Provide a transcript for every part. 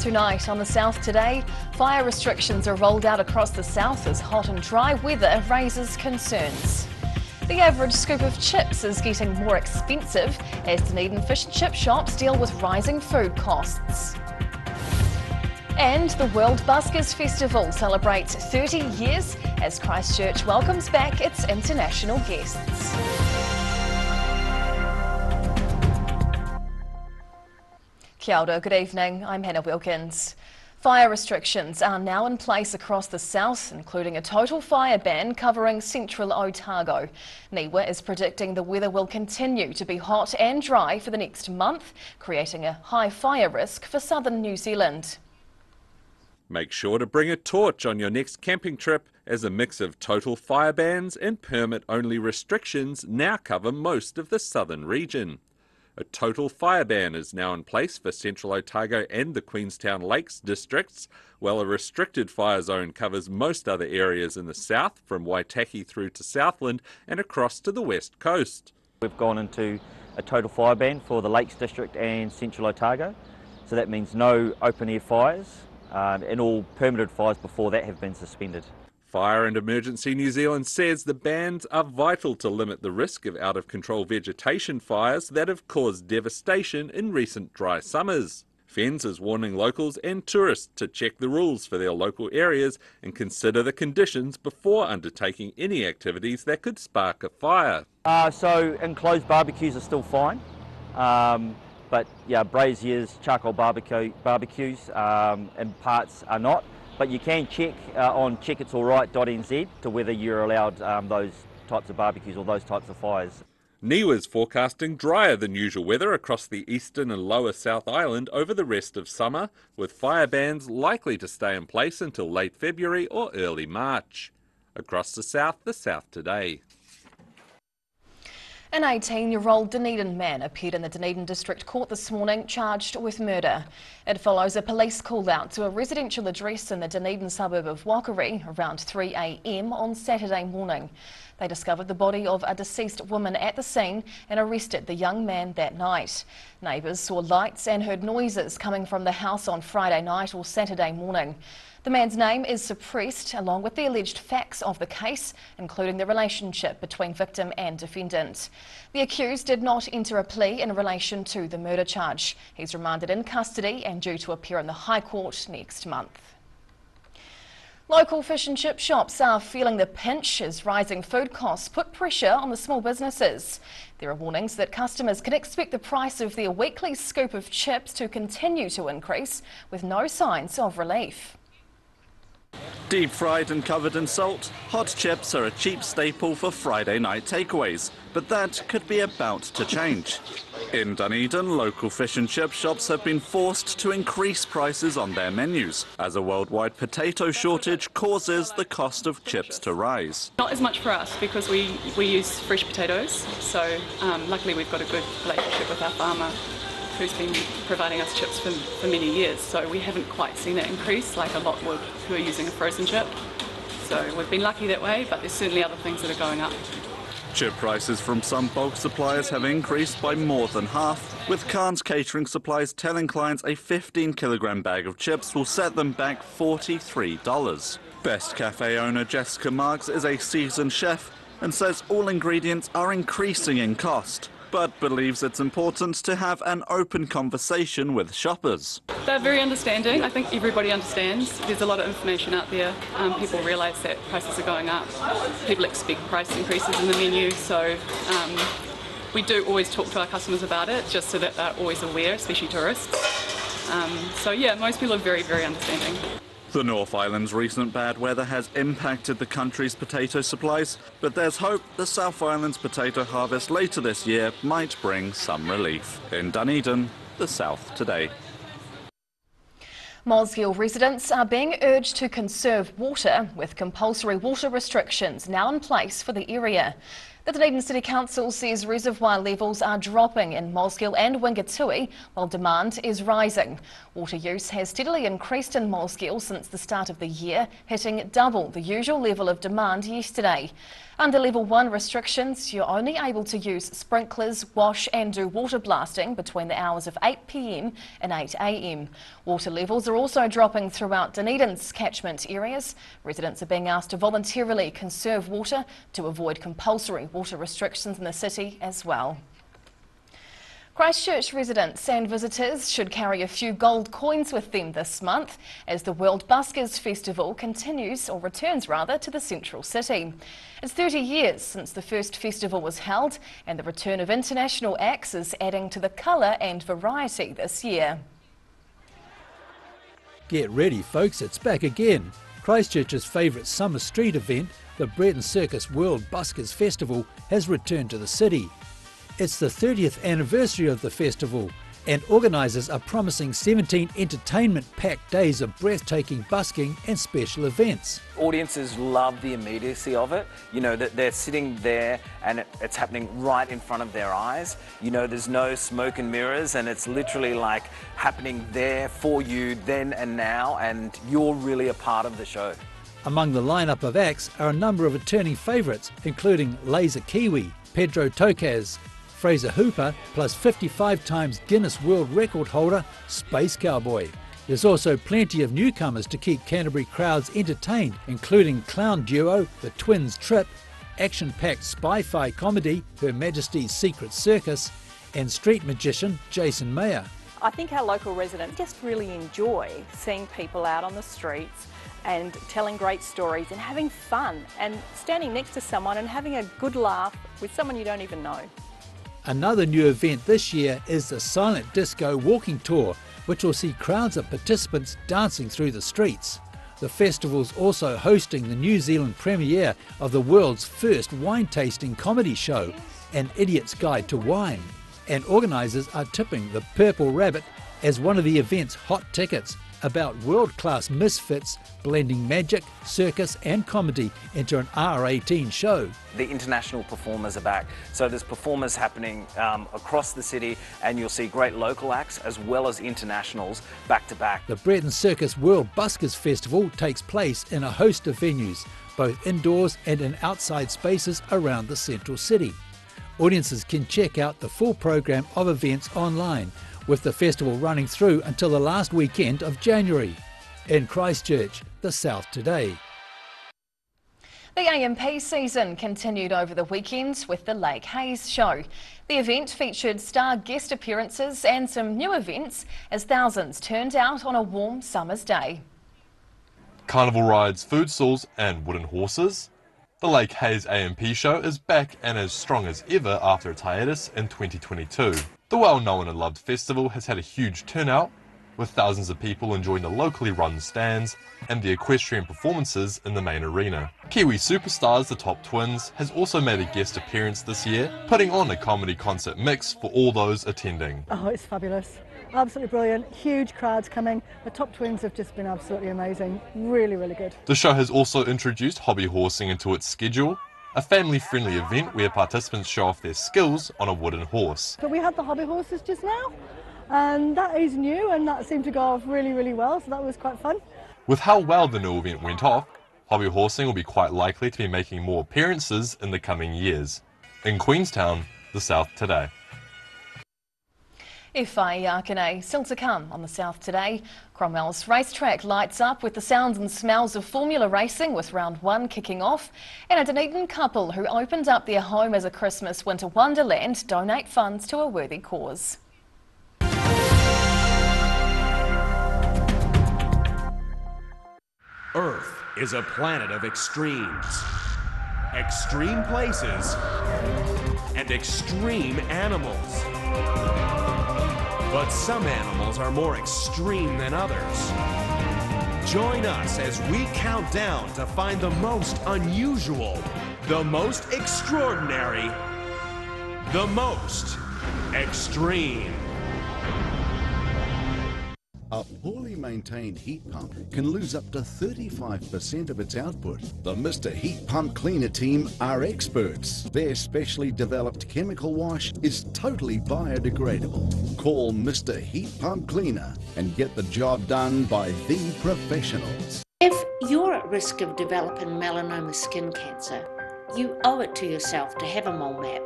Tonight on the South Today, fire restrictions are rolled out across the south as hot and dry weather raises concerns. The average scoop of chips is getting more expensive as Dunedin fish and chip shops deal with rising food costs. And the World Buskers Festival celebrates 30 years as Christchurch welcomes back its international guests. Kia ora, good evening, I'm Hannah Wilkins. Fire restrictions are now in place across the south, including a total fire ban covering central Otago. NIWA is predicting the weather will continue to be hot and dry for the next month, creating a high fire risk for southern New Zealand. Make sure to bring a torch on your next camping trip, as a mix of total fire bans and permit-only restrictions now cover most of the southern region. A total fire ban is now in place for central Otago and the Queenstown Lakes districts, while a restricted fire zone covers most other areas in the south, from Waitaki through to Southland and across to the west coast. We've gone into a total fire ban for the Lakes district and central Otago, so that means no open air fires, and all permitted fires before that have been suspended. Fire and Emergency New Zealand says the bans are vital to limit the risk of out-of-control vegetation fires that have caused devastation in recent dry summers. FENZ is warning locals and tourists to check the rules for their local areas and consider the conditions before undertaking any activities that could spark a fire. So enclosed barbecues are still fine, but yeah, braziers, charcoal barbecues and parts are not. But you can check on checkit'salright.nz to whether you're allowed those types of barbecues or those types of fires. NIWA is forecasting drier than usual weather across the eastern and lower South Island over the rest of summer, with fire bans likely to stay in place until late February or early March. Across the South Today. An 18-year-old Dunedin man appeared in the Dunedin District Court this morning charged with murder. It follows a police call-out to a residential address in the Dunedin suburb of Waikari around 3 a.m. on Saturday morning. They discovered the body of a deceased woman at the scene and arrested the young man that night. Neighbours saw lights and heard noises coming from the house on Friday night or Saturday morning. The man's name is suppressed, along with the alleged facts of the case, including the relationship between victim and defendant. The accused did not enter a plea in relation to the murder charge. He's remanded in custody and due to appear in the High Court next month. Local fish and chip shops are feeling the pinch as rising food costs put pressure on the small businesses. There are warnings that customers can expect the price of their weekly scoop of chips to continue to increase, with no signs of relief. Deep fried and covered in salt, hot chips are a cheap staple for Friday night takeaways, but that could be about to change. In Dunedin, local fish and chip shops have been forced to increase prices on their menus, as a worldwide potato shortage causes the cost of chips to rise. Not as much for us because we use fresh potatoes, so luckily we've got a good relationship with our farmer who's been providing us chips for many years, so we haven't quite seen it increase like a lot would who are using a frozen chip. So we've been lucky that way, but there's certainly other things that are going up. Chip prices from some bulk suppliers have increased by more than half, with Cairns Catering Supplies telling clients a 15-kilogram bag of chips will set them back $43. Best Cafe owner Jessica Marks is a seasoned chef and says all ingredients are increasing in cost, but believes it's important to have an open conversation with shoppers. They're very understanding. I think everybody understands. There's a lot of information out there. People realise that prices are going up. People expect price increases in the menu, so we do always talk to our customers about it, just so that they're always aware, especially tourists. So yeah, most people are very, very understanding. The North Island's recent bad weather has impacted the country's potato supplies, but there's hope the South Island's potato harvest later this year might bring some relief. In Dunedin, the South Today. Mosgiel residents are being urged to conserve water, with compulsory water restrictions now in place for the area. The Dunedin City Council says reservoir levels are dropping in Molesgill and Wingatui, while demand is rising. Water use has steadily increased in Molesgill since the start of the year, hitting double the usual level of demand yesterday. Under Level 1 restrictions, you're only able to use sprinklers, wash and do water blasting between the hours of 8 p.m. and 8 a.m. Water levels are also dropping throughout Dunedin's catchment areas. Residents are being asked to voluntarily conserve water to avoid compulsory water restrictions in the city as well. Christchurch residents and visitors should carry a few gold coins with them this month as the World Buskers Festival returns to the central city. It's 30 years since the first festival was held, and the return of international acts is adding to the colour and variety this year. Get ready folks, it's back again. Christchurch's favourite summer street event, the Circus World Buskers Festival, has returned to the city. It's the 30th anniversary of the festival, and organisers are promising 17 entertainment-packed days of breathtaking busking and special events. Audiences love the immediacy of it. You know, that they're sitting there and it's happening right in front of their eyes. You know, there's no smoke and mirrors, and it's literally like happening there for you then and now, and you're really a part of the show. Among the lineup of acts are a number of returning favourites, including Laser Kiwi, Pedro Tocaz, Fraser Hooper, plus 55 times Guinness World Record holder Space Cowboy. There's also plenty of newcomers to keep Canterbury crowds entertained, including clown duo The Twins Trip, action-packed spy-fi comedy Her Majesty's Secret Circus, and street magician Jason Mayer. I think our local residents just really enjoy seeing people out on the streets and telling great stories and having fun and standing next to someone and having a good laugh with someone you don't even know. Another new event this year is the Silent Disco Walking Tour, which will see crowds of participants dancing through the streets. The festival's also hosting the New Zealand premiere of the world's first wine-tasting comedy show, An Idiot's Guide to Wine. And organisers are tipping the Purple Rabbit as one of the event's hot tickets, about world-class misfits blending magic, circus and comedy into an R18 show. The international performers are back, so there's performers happening across the city, and you'll see great local acts as well as internationals back to back. The Circus World Buskers Festival takes place in a host of venues, both indoors and in outside spaces around the central city. Audiences can check out the full program of events online, with the festival running through until the last weekend of January. In Christchurch, the South Today. The AMP season continued over the weekend with the Lake Hayes show. The event featured star guest appearances and some new events as thousands turned out on a warm summer's day. Carnival rides, food stalls and wooden horses. The Lake Hayes AMP show is back and as strong as ever after its hiatus in 2022. The well-known and loved festival has had a huge turnout, with thousands of people enjoying the locally run stands and the equestrian performances in the main arena. Kiwi superstars The Top Twins has also made a guest appearance this year, putting on a comedy concert mix for all those attending. Oh, it's fabulous. Absolutely brilliant. Huge crowds coming. The Top Twins have just been absolutely amazing. Really, really good. The show has also introduced hobby horsing into its schedule, a family-friendly event where participants show off their skills on a wooden horse. But we had the hobby horses just now, and that is new, and that seemed to go off really, really well, so that was quite fun. With how well the new event went off, hobby horsing will be quite likely to be making more appearances in the coming years. In Queenstown, the South Today. Whai still to come on the South Today. Cromwell's racetrack lights up with the sounds and smells of Formula racing with round 1 kicking off. And a Dunedin couple who opened up their home as a Christmas winter wonderland donate funds to a worthy cause. Earth is a planet of extremes. Extreme places and extreme animals. But some animals are more extreme than others. Join us as we count down to find the most unusual, the most extraordinary, the most extreme. A poorly maintained heat pump can lose up to 35% of its output. The Mr. Heat Pump Cleaner team are experts. Their specially developed chemical wash is totally biodegradable. Call Mr. Heat Pump Cleaner and get the job done by the professionals. If you're at risk of developing melanoma skin cancer, you owe it to yourself to have a mole map.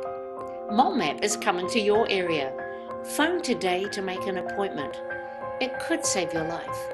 Mole map is coming to your area. Phone today to make an appointment. It could save your life.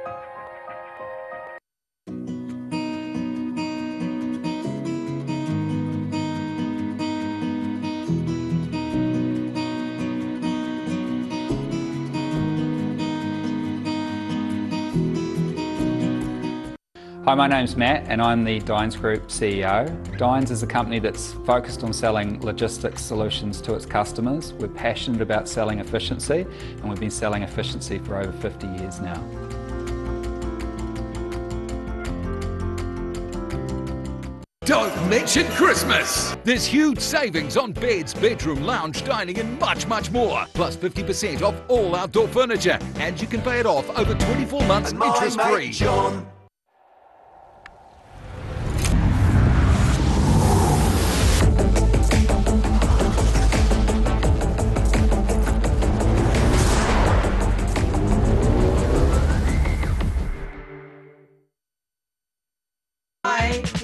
Hi, my name's Matt and I'm the Dines Group CEO. Dines is a company that's focused on selling logistics solutions to its customers. We're passionate about selling efficiency and we've been selling efficiency for over 50 years now. Don't mention Christmas! There's huge savings on beds, bedroom, lounge, dining and much more. Plus 50% off all outdoor furniture. And you can pay it off over 24 months interest-free.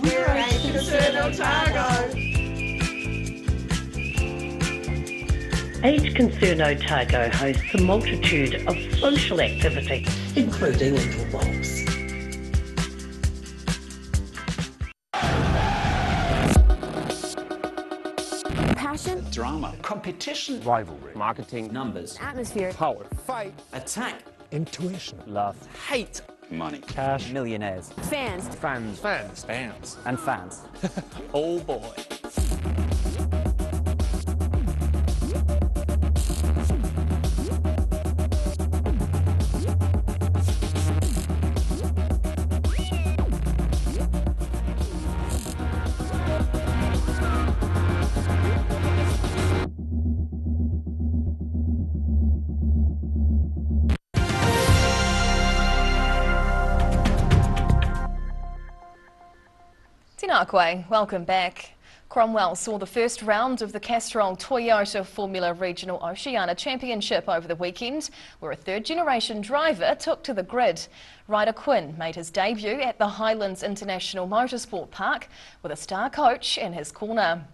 We're Age Concern Otago. Age Concern Otago hosts a multitude of social activities, including indoor walks. Passion, drama, competition, rivalry, marketing, numbers, atmosphere, power, fight, attack, intuition, love, hate, money, cash, millionaires, fans, and fans. Oh boy. Tinakwe, welcome back. Cromwell saw the first round of the Castrol Toyota Formula Regional Oceania Championship over the weekend, where a third-generation driver took to the grid. Ryder Quinn made his debut at the Highlands International Motorsport Park with a star coach in his corner.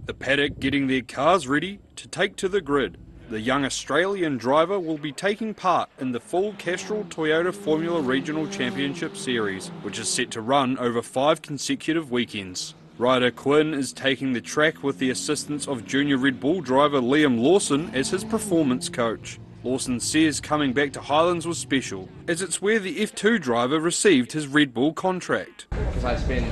The paddock getting their cars ready to take to the grid. The young Australian driver will be taking part in the full Castrol Toyota Formula Regional Championship Series, which is set to run over 5 consecutive weekends. Ryder Quinn is taking the track with the assistance of junior Red Bull driver Liam Lawson as his performance coach. Lawson says coming back to Highlands was special, as it's where the F2 driver received his Red Bull contract. Because I spend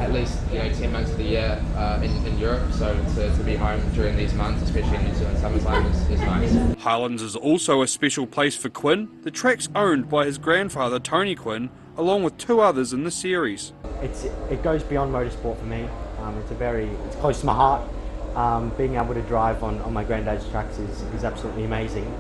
at least 10 months of the year in Europe, so to be home during these months, especially in New Zealand summertime, is nice. Highlands is also a special place for Quinn. The track's owned by his grandfather Tony Quinn, along with 2 others in the series. It goes beyond motorsport for me. It's close to my heart. Being able to drive on my granddad's tracks is absolutely amazing.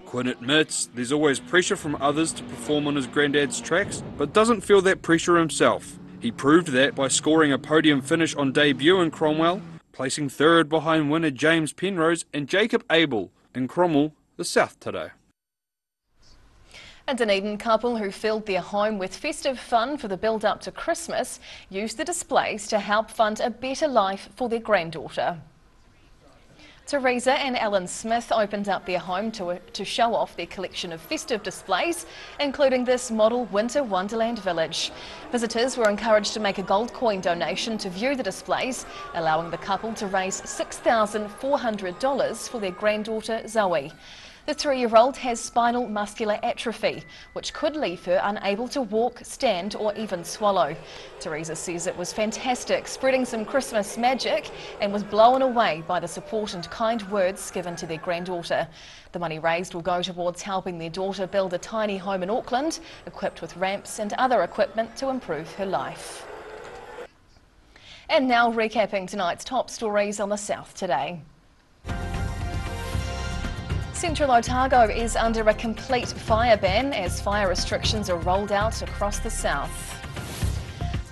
Quinn admits there's always pressure from others to perform on his granddad's tracks, but doesn't feel that pressure himself. He proved that by scoring a podium finish on debut in Cromwell, placing 3rd behind winner James Penrose and Jacob Abel in Cromwell, the South today. A Dunedin couple who filled their home with festive fun for the build-up to Christmas used the displays to help fund a better life for their granddaughter. Teresa and Alan Smith opened up their home to show off their collection of festive displays, including this model Winter Wonderland Village. Visitors were encouraged to make a gold coin donation to view the displays, allowing the couple to raise $6,400 for their granddaughter Zoe. The 3-year-old has spinal muscular atrophy, which could leave her unable to walk, stand or even swallow. Teresa says it was fantastic, spreading some Christmas magic, and was blown away by the support and kind words given to their granddaughter. The money raised will go towards helping their daughter build a tiny home in Auckland, equipped with ramps and other equipment to improve her life. And now recapping tonight's top stories on the South today. Central Otago is under a complete fire ban as fire restrictions are rolled out across the south.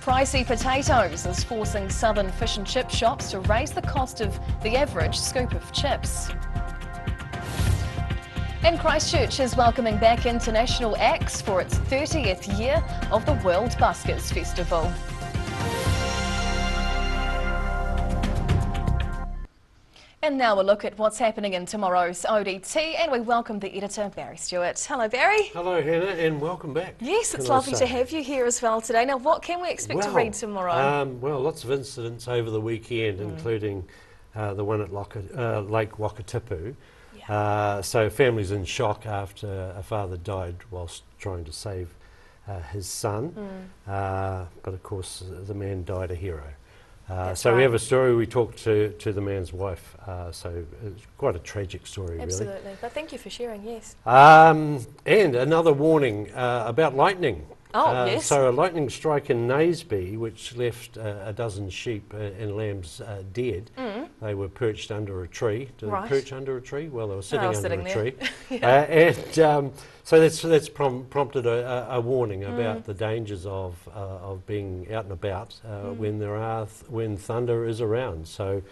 Pricey potatoes is forcing southern fish and chip shops to raise the cost of the average scoop of chips. And Christchurch is welcoming back international acts for its 30th year of the World Buskers Festival. And now a look at what's happening in tomorrow's ODT, and we welcome the editor, Barry Stewart. Hello, Barry. Hello, Hannah, and welcome back. Yes, it's lovely to have you here as well today. Now, what can we expect to read tomorrow? Well, lots of incidents over the weekend, including the one at Lake Wakatipu. Yeah. So families in shock after a father died whilst trying to save his son. But of course, the man died a hero. So we have a story. We talked to the man's wife, so it's quite a tragic story, Absolutely. really. But thank you for sharing, yes. And another warning about lightning. Oh, yes. So a lightning strike in Naseby, which left a dozen sheep and lambs dead. They were perched under a tree. Did they perch under a tree? Well, they were sitting under a tree. And so that's prompted a warning about the dangers of being out and about when thunder is around. So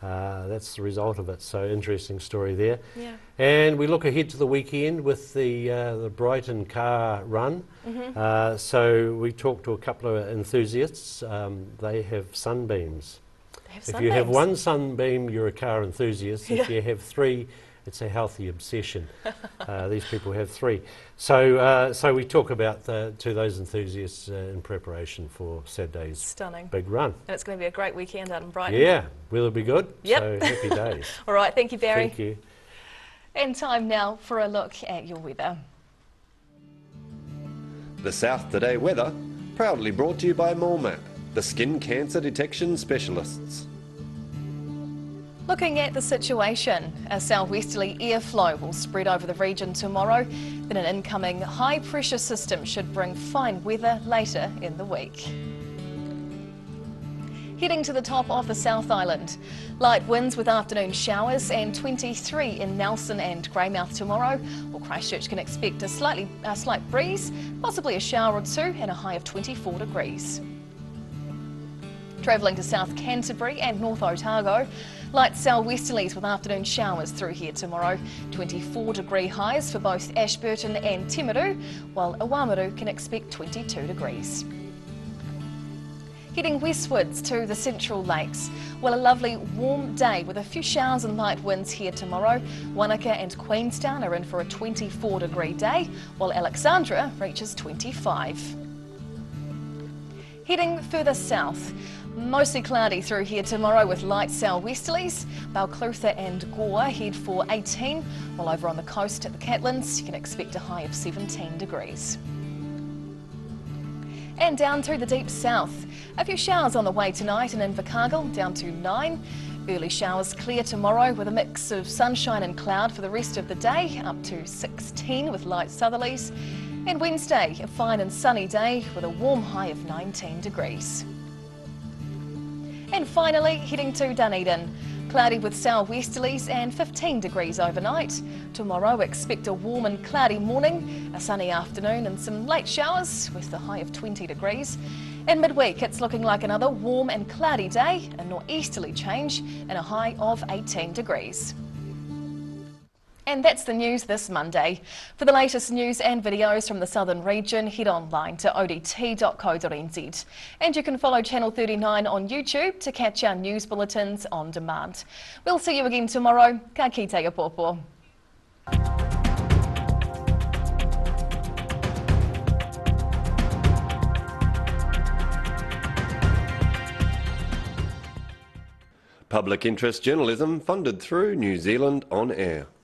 that's the result of it. So interesting story there. Yeah. And we look ahead to the weekend with the Brighton car run. So we talked to a couple of enthusiasts. They have sunbeams. If you have one sunbeam, you're a car enthusiast. If you have three, it's a healthy obsession. These people have three. So we talk about to those enthusiasts in preparation for Saturday's big run. And it's going to be a great weekend out in Brighton. Yeah, will it be good? Yep. So happy days. All right, thank you, Barry. Thank you. And time now for a look at your weather. The South Today weather, proudly brought to you by MoleMap, the skin cancer detection specialists. Looking at the situation, a southwesterly airflow will spread over the region tomorrow, then an incoming high pressure system should bring fine weather later in the week. Heading to the top of the South Island, light winds with afternoon showers and 23 in Nelson and Greymouth tomorrow, while Christchurch can expect a slight breeze, possibly a shower or two and a high of 24 degrees. Travelling to South Canterbury and North Otago, light southwesterlies with afternoon showers through here tomorrow. 24-degree highs for both Ashburton and Timaru, while Awamaru can expect 22 degrees. Heading westwards to the Central Lakes, well, a lovely warm day with a few showers and light winds here tomorrow. Wanaka and Queenstown are in for a 24-degree day, while Alexandra reaches 25. Heading further south, mostly cloudy through here tomorrow with light southwesterlies. Balclutha and Gore head for 18, while over on the coast at the Catlins you can expect a high of 17 degrees. And down through the deep south, a few showers on the way tonight in Invercargill, down to 9. Early showers clear tomorrow with a mix of sunshine and cloud for the rest of the day, up to 16 with light southerlies. And Wednesday, a fine and sunny day with a warm high of 19 degrees. And finally, heading to Dunedin. Cloudy with southwesterlies and 15 degrees overnight. Tomorrow, expect a warm and cloudy morning, a sunny afternoon and some late showers with the high of 20 degrees. In midweek, it's looking like another warm and cloudy day, a northeasterly change and a high of 18 degrees. And that's the news this Monday. For the latest news and videos from the southern region, head online to odt.co.nz. And you can follow Channel 39 on YouTube to catch our news bulletins on demand. We'll see you again tomorrow. Ka kite a pōpō. Public interest journalism funded through New Zealand On Air.